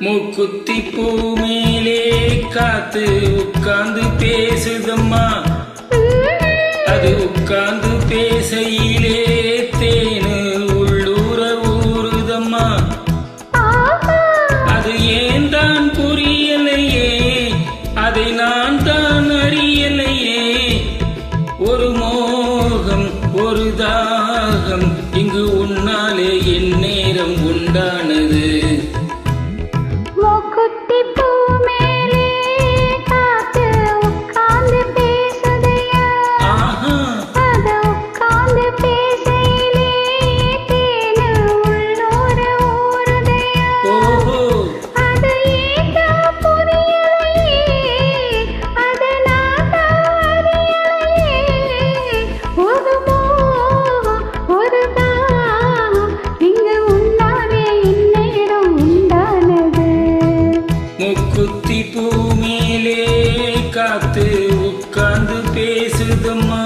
மூக்குத்தி பூ மேலே காத்து உட்கார்ந்து பேசுதம்மா. அது உட்கார்ந்து பேசையிலே தேனு உள்ளூர ஊறுதம்மா. அது ஏன் தான் புரியலையே, அதை நான் தான் அறியலையே. ஒரு மோகம் ஒரு தாகம் இங்கு உன்னாலே என் நேரம் உண்டானது. மூக்குத்தி பூ மேலே காத்து உட்கார்ந்து பேசுதம்மா.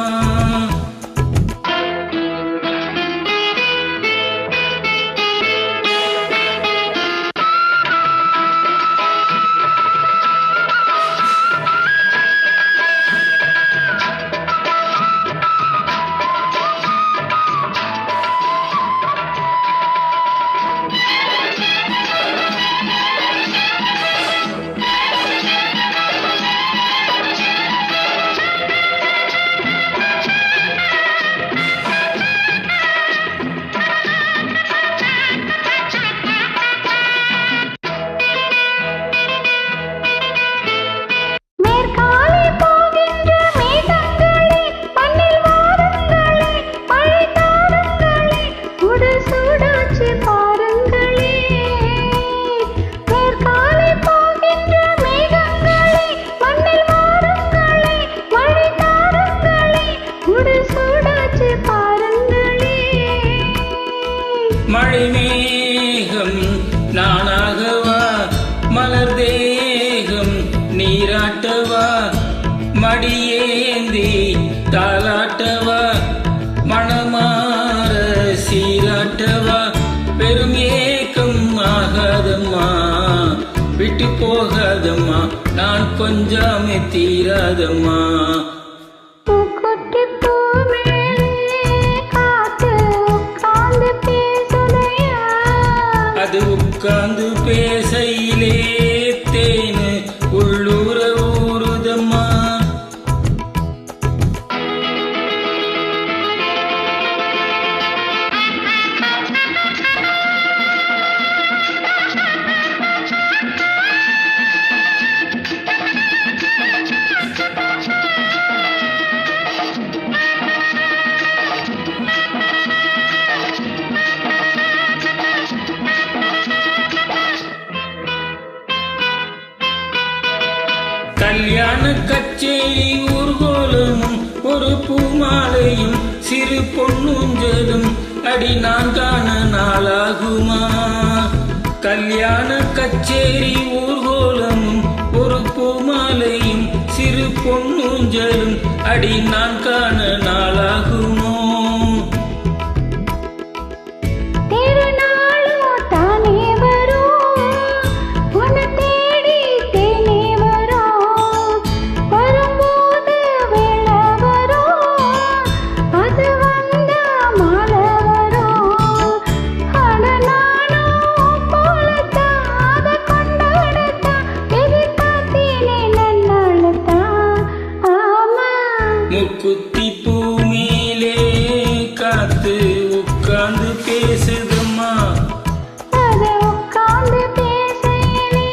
மழை மேகம் நானாகவா, மலர் தேகம் நீராட்டவா, மடியேந்தி தாலாட்டவா, மணமாற சீராட்டவா. பெரும் ஏக்கம் ஆகாதம்மா, விட்டு போகாதம்மா, நான் கொஞ்சமே தீராதம்மா. அது உட்கார்ந்து பேசையிலே தேனு உள்ளூர ஊறுதம்மா. கல்யாண கச்சேரி ஊர்கோலமும் ஒரு பூமாலையும் சிறு பொன்னூஞ்சலும் அடி நான் காண நாளாகுமா. கல்யாண கச்சேரி ஊர்கோலமும் ஒரு பூமாலையும் சிறு பொன்னூஞ்சலும் அடி நான் காண நாளாகுமோ. மூக்குத்தி பூ மேலே காத்து உட்கார்ந்து பேசுதம்மா. அது உட்கார்ந்து பேசையிலே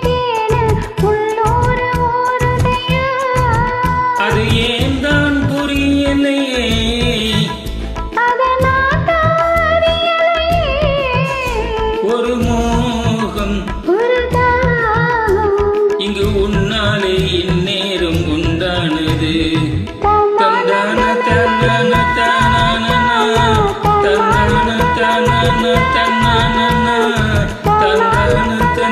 தேனு உள்ளூர ஊறுதையா. அது ஏன் தான் புரியலையே, அதை நான் தான் அறியலையே. ஒரு மோகம் ஒரு தாகம் இங்கு உன்னாலே இந்நேரம் உண்டானது. தந்தான தன்னான தானான தன்னான தானான தன்னான தந்தான